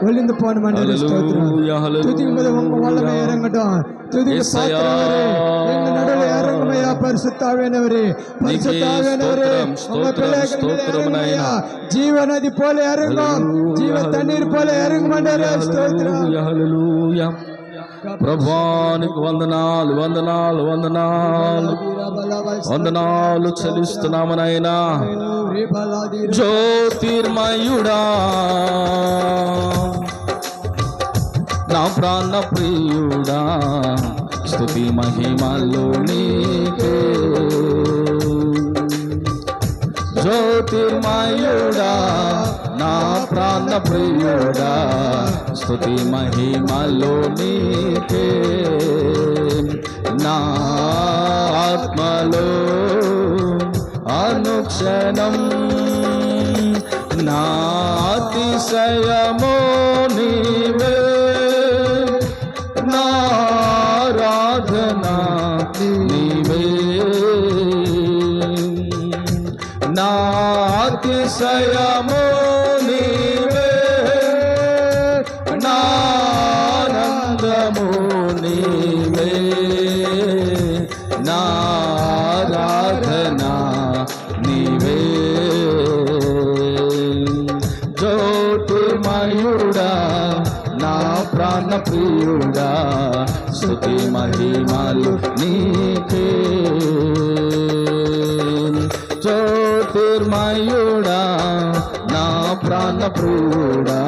ஒளிந்து போன மண்டல ஸ்தோத்திரம். துதிக்கு முத உங்க வல்லமை இறங்கட்டும். துதிக்கு பாத்திரவரே, எங்க நடுவில் இறங்குமையா பரிசுத்தாவியானவரே, பரிசுத்தாவியானவரே, உங்க பிள்ளைகள் ஜீவ நதி போல இறங்கும், ஜீவ தண்ணீர் போல இறங்கும் மண்டல ஸ்தோத்திரம். హల్లెలూయా. ప్రభువానికి వందనాలు వందనాలు వందనాలు వందనాలు చెల్లిస్తున్నాము నాయనా. జ్యోతిర్మయుడా, నా ప్రాణ ప్రియుడా, స్తుతి మహిమలు నీకే. జ్యోతిర్మయుడా, నా ప్రాణ ప్రియుడా, స్తుతి మహిమలు నీకే. నా ఆత్మలో అనుక్షణం నా అతిశయమో నీవే. నా ఆరాధన నీవే, నా అతిశయమో నీవే, నా ఆనందము నీవే, నా ఆరాధన నీవే. జ్యోతిర్మయుడా, నా ప్రాణ ప్రియుడా, స్తుతి మహిమలు నీకే. జ్యోతిర్మయుడా, నా ప్రాణ ప్రియుడా,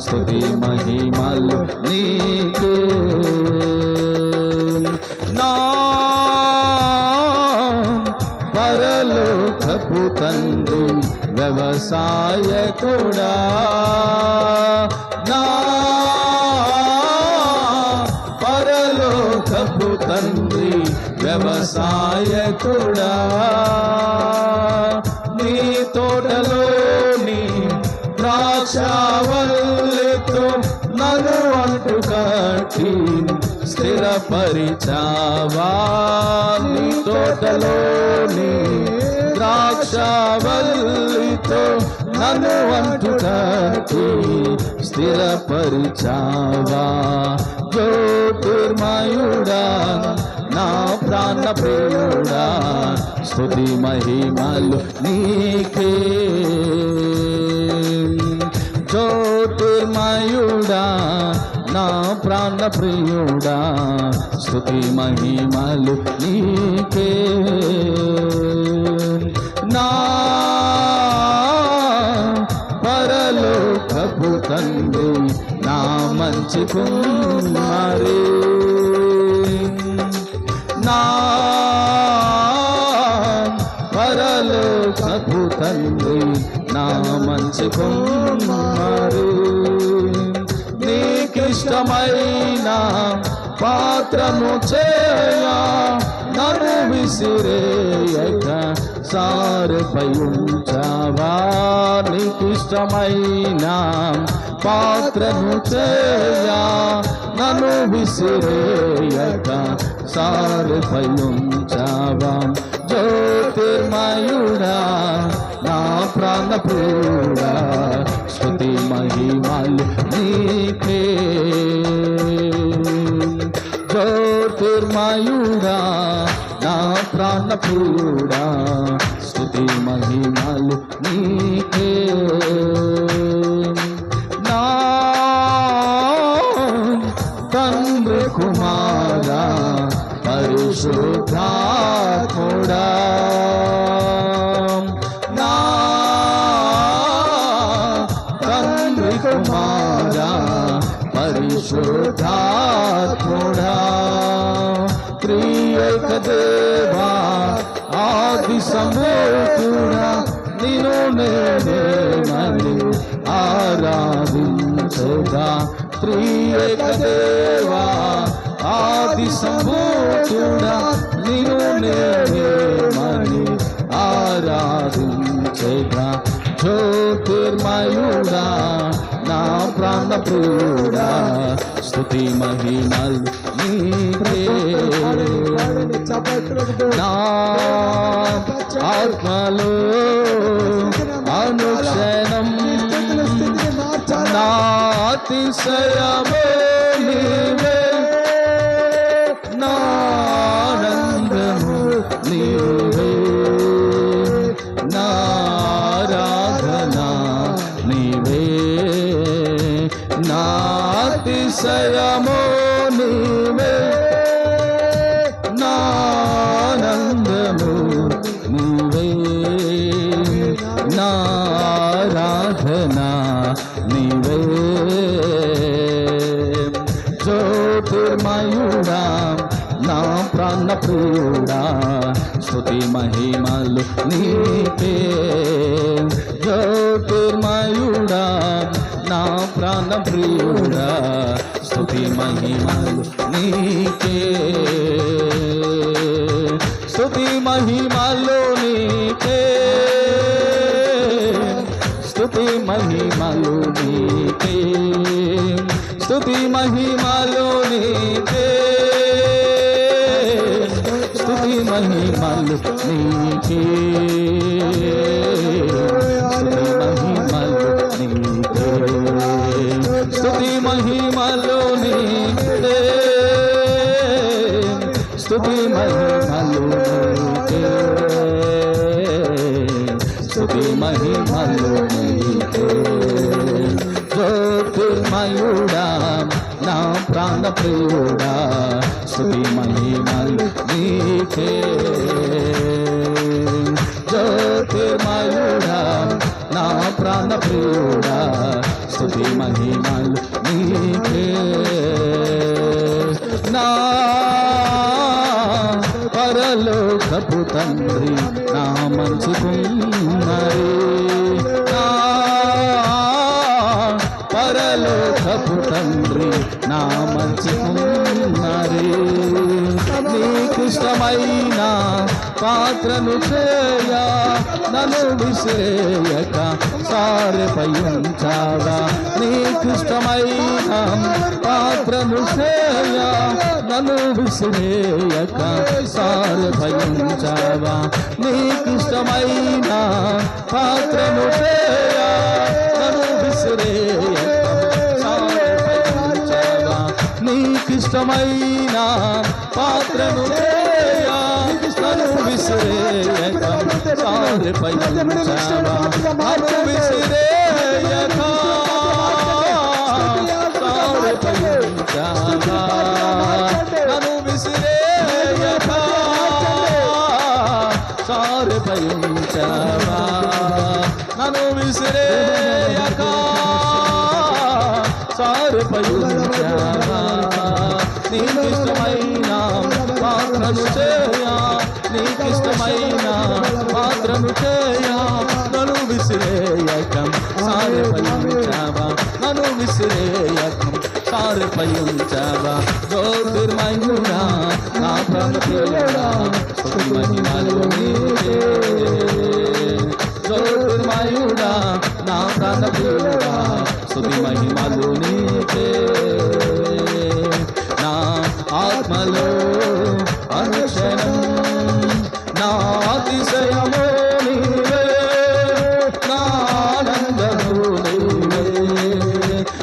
స్తుతి మహిమలు నీకే. నా పరలోకపు తండ్రి వ్యవసాయకుడా, నా పరలోకపు తండ్రి వ్యవసాయకుడా, నీ తోటలోని ద్రాక్షావల్లితో నన్ను అంటు కట్టి స్థిరపరిచావా. నీ తోటలోని ద్రాక్షావల్లితో నన్ను అంటు కట్టి స్థిరపరిచావా. జ్యోతిర్మయుడా, నా ప్రాణ ప్రియుడా, స్తుతి మహిమలు నీకే. జ్యోతిర్మయుడా, నా ప్రాణ ప్రియుడా, స్తుతి మహిమలు నీకే. నా పరలోకపు తండ్రి, నా మంచి కుమారి, నా పరలోకపు తండ్రి, నా మంచి కుమారి, నీకిష్టమైన పాత్రము చేయ నన్ను విసిరేయక సారుపై ఉంచావా. నీకిష్టమైన పాత్రను చేయ నన్ను విసిరేయక సారుపై ఉంచావా. జ్యోతిర్మయుడా, నా ప్రాణ ప్రియుడా, స్తుతి మహిమలు నీకే. జ్యోతిర్మయుడా, నా ప్రాణ ప్రియుడా, స్తుతి మహిమలు నీకే. నా తండ్రి కుమారా పరిశుద్ధాత్ముడా, నా తండ్రి కుమారా పరిశుద్ధాత్ముడా, త్రియేక దేవా ఆది సంభూతుడా, నిన్ను నేనేమని ఆరాధించగా. త్రియేక దేవా ఆది సంభూతుడా, నిన్ను నేనేమని ఆరాధించగా. జ్యోతిర్మయుడా, నా ప్రాణ ప్రియుడా, స్తుతి మహిమలు నీకే. నా ఆత్మలో అనుక్షణం నా అతిశయము నీవే, నా ఆనందము నీవే, నా ఆరాధన నీవే, నా అతిశయము నీవే, నా ఆనందము నీవే, నా ఆరాధన నీవే. జ్యోతిర్మయుడా నా ప్రాణ ప్రియుడా, స్తుతి మహిమలు నీకే. జ్యోతిర్మయుడా నా ప్రాణ ప్రియుడా, స్తుతి మహిమలు నీకే. స్తుతి మహిమలు నీకే, స్తుతి మహిమలు నీకే, స్తుతి మహిమలు నీకే, స్తుతి మహిమలు నీకే, స్తుతి మహిమలు నీకే, స్తుతి మహిమలు నీకే, స్తుతి మహిమలు నీకే. జ్యోతిర్మయుడా నా ప్రాణ ప్రియుడా, స్తుతి మహిమలు నీకే. జ్యోతిర్మయుడా నా ప్రాణ ప్రియుడా, స్తుతి మహిమలు నీకే. నా పరలోకపు తండ్రి నా మంచి కుమ్మరి, నా పరలోకపు తండ్రి నా మంచి కుమ్మరి, నీకిష్టమైన పాత్రను చేయ నన్ను విసిరేయక సారెపై ఉంచావా. నీకిష్టమైన పాత్రను చేయ నన్ను విసిరేయక సారెపై ఉంచావా. నీకిష్టమైన పాత్రను చేయ నన్ను విసిరేయక సారెపై ఉంచావా. నీకిష్టమైన పాత్రను చేయ నన్ను విసిరేయక సారెపై ఉంచావా. నన్ను విసిరేయక సారెపై ఉంచావా. నన్ను విసిరేయక సారెపై ఉంచావా. నన్ను విసిరేయక సారెపై ఉంచావా. నీకిష్టమైన పాత్రను చేయ, నీకిష్టమైన పాత్రను చేయ నన్ను విసిరేయకం సారెపై ఉంచావా. నన్ను విసిరేయకం సారెపై ఉంచావా. జ్యోతిర్మయుడా నా ప్రాణ ప్రియుడా, స్తుతి మహిమలు నీకే. జ్యోతిర్మయుడా నా ప్రాణ ప్రియుడా, స్తుతి మహిమలు నీకే. నా ఆత్మలో అనుక్షణం నా అతిశయము నీవే, నా ఆనందము నీవే,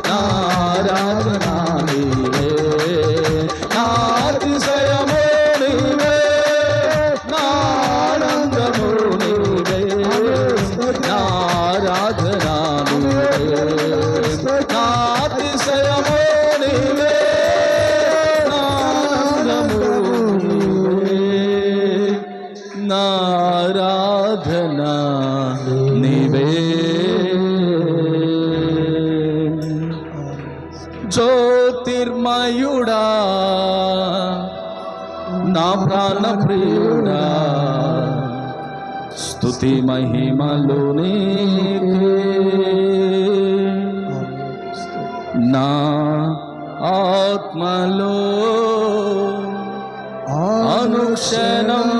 నా ఆరాధన నీవే, నా అతిశయము నీవే, నా ఆనందము నీవే, నా ఆరాధన నీవే, నా అతిశయము నీవే, నా ఆనందము నీవే, నా ఆరాధన నీవే. జ్యోతిర్మయుడా నా ప్రాణ ప్రియుడా, స్తుతి మహిమలు నీకే. నా ఆత్మలో అనుక్షణం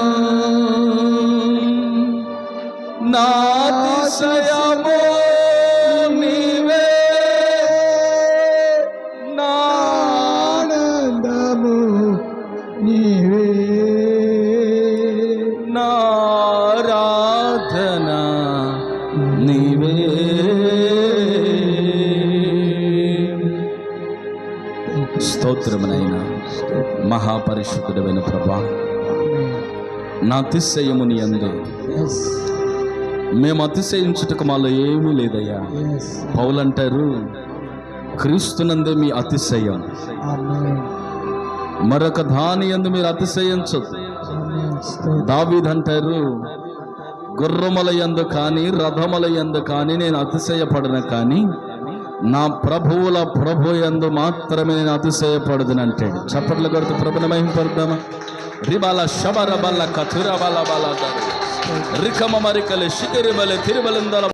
నా అతిశయము నీవే, నా ఆనందము నీవే, నా ఆరాధన నీవే. స్తోత్రమునైనా మహాపరిశుద్ధుడైన ప్రభా, నా అతిశయము నీ అందే. Yes. మేము అతిశయించుటకు మాలో ఏమీ లేదయ్యా. Yes. పౌలు అంటారు, క్రీస్తునందే మీ అతిశయం, Amen. మరొక దాని యందు మీరు అతిశయించొద్దు. Amen. స్తోత్రం. దావీదు అంటారు, గుర్రముల యందు కానీ రథముల యందు కానీ నేను అతిశయపడను, కానీ నా ప్రభువుల ప్రభు యందు మాత్రమే నేను అతిశయపడదును అంటాడు. చప్పట్లు కొడుతూ ప్రభుని మహిమపడదామా? రిబాల శబర బల్ల కథుర బల బల రికమ మరికలు శిఖరి బలి తిరుబలిందల